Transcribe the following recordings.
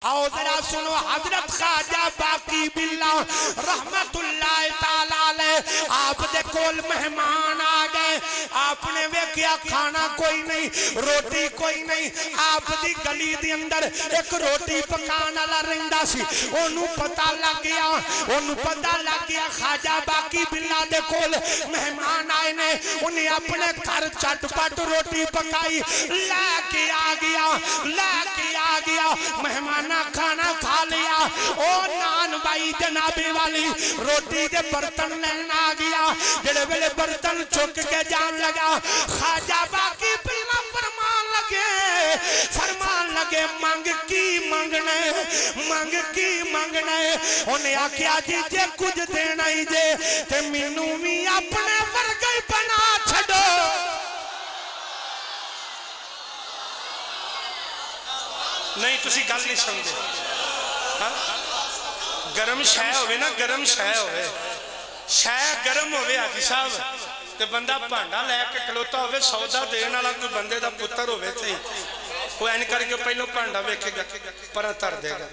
आओ जरा सुनो हजरत ख्वाजा बाकी बिल्ला रहमतुल्लाह ताला अलैह आप दे कोल मेहमान आ गए। आपने वेख्या खाना कोई नहीं, रोटी कोई नहीं। आप दी गली दे अंदर एक रोटी पकाने वाला रहिंदा सी। ओनू पता लग गया ख्वाजा बाकी बिल्ला दे कोल मेहमान आए ने। उन्हें अपने घर चटपट रोटी पकाई लेके आ गया। मेहमान खाना खा लिया। ओ नान भाई जनाबे वाली रोटी के बर्तन लेना आ गया। जेड़े वेले बर्तन चुक के जान लगा ख्वाजा बाकी बिल्ला फरमान लगे मंग की मंगना उन्हें आख्या जी जे कुछ देना ही जे ते मैनू भी अपने वर्गा ही बना छड़ो। नहीं तुसी गल नहीं समझे। गरम शह होवे ना, गरम शह होवे, शह गरम होवे हाजी साहब ते बंदा भांडा लैके खलोता होवे, सौदा देने वाला कोई बंदे दा पुत्तर होवे ते वो एन करके पहलो भांडा वेखेगा पर तर देगा।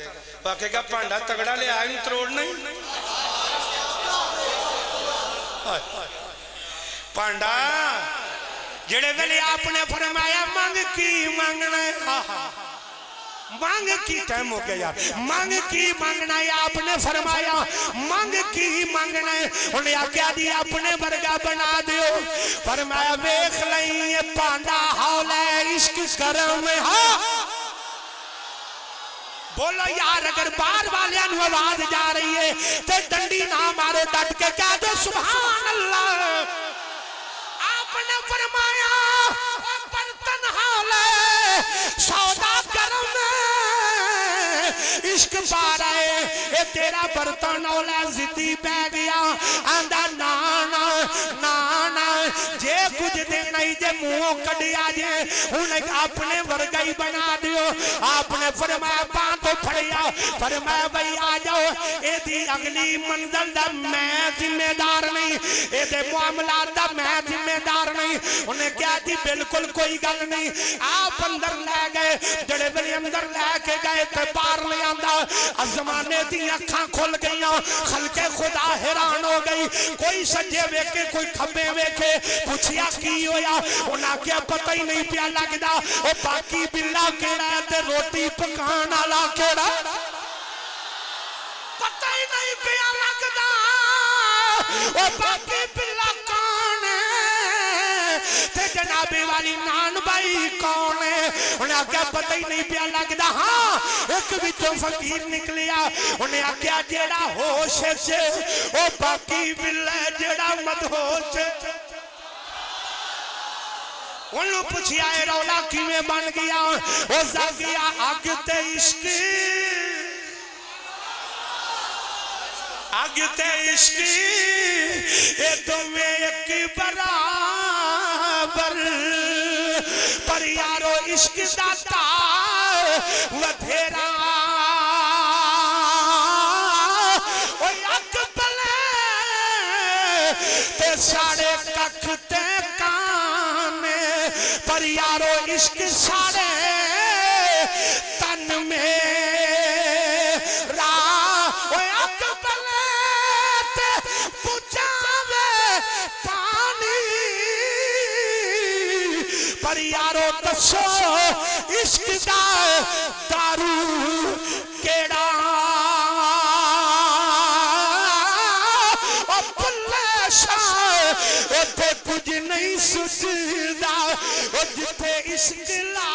वो आखेगा भांडा तगड़ा लिया इन तरोड़ना ही भांडा। जेड़े वेले आपने फरमाया मंग की मंगना है, मांग की टाइम हो गया यार, मांग की मांगना है। आपने फरमाया मांग की मांगना है। उन्हें आख्या जी अपने वर्गा बना दियो। फरमाया वेख लई भांडा हौले इश्क करम हा। बोलो यार अगर बार वाले आवाज जा रही है तो डंडी ना मारो, डट के कह दो सुभान अल्लाह। आपने फरमाया बर्तन हौले सौदा गरम इश्क पा रहे ये तेरा बर्तन औला जिद्दी पै गया। आंदा नाना नाना जे कुछ देना ही जे मुंह कढ़िया जे उन्हें अपने वर्गा ही बना दियो। आपने फरमाया बांह तो फड़िया, फरमाया भाई आ जाओ एदी अगली मंजिल दा मैं जिम्मेदार नहीं, एदे मामलात दा मैं जिम्मेदार नहीं। उन्हें क्या जी बिल्कुल कोई गल नहीं। आप अंदर ले गए, जड़े वेले अंदर लैके गए तो बाहर ले आंदा जमाने दी अखां खुल गई, खलके खुदा हैरान हो गई। कोई सज्जे वेखे कोई खब्बे वेखे, पूछिया की होया, उन्हें आख्या पता ही नहीं पिया लगदा ओ बाकी बिल्ला केड़ा है ते रोटी पकाने वाला केड़ा, पता ही नहीं पिया लगदा ओ बाकी बिल्ला कौन है ते जनाबे वाली नान भाई कौन है। उन्हें आख्या पता ही नहीं पिया लगदा। हाँ एक विचों फकीर निकलिया, उन्हें आख्या जेड़ा होश से ओ बाकी बिल्ला जेड़ा मदहोश। उन्होंने पूछिया रौला किवें बन गया, ओ जागिया अग ते इश्क, अग ते इश्क ये दोवें एक बराबर। पर यारो इश्क दाता वधेरा ओ अग बले ते साढ़े कख ते काने। पर यारो इश्क साढ़े तन में रा ओ अग बले ते बुझावे पानी। पर यारो दसो इश्क दा दारू केड़ा ओ भुल्ले शाह ओथे कुछ नहीं सुझदा ओ जिथे इश्क ला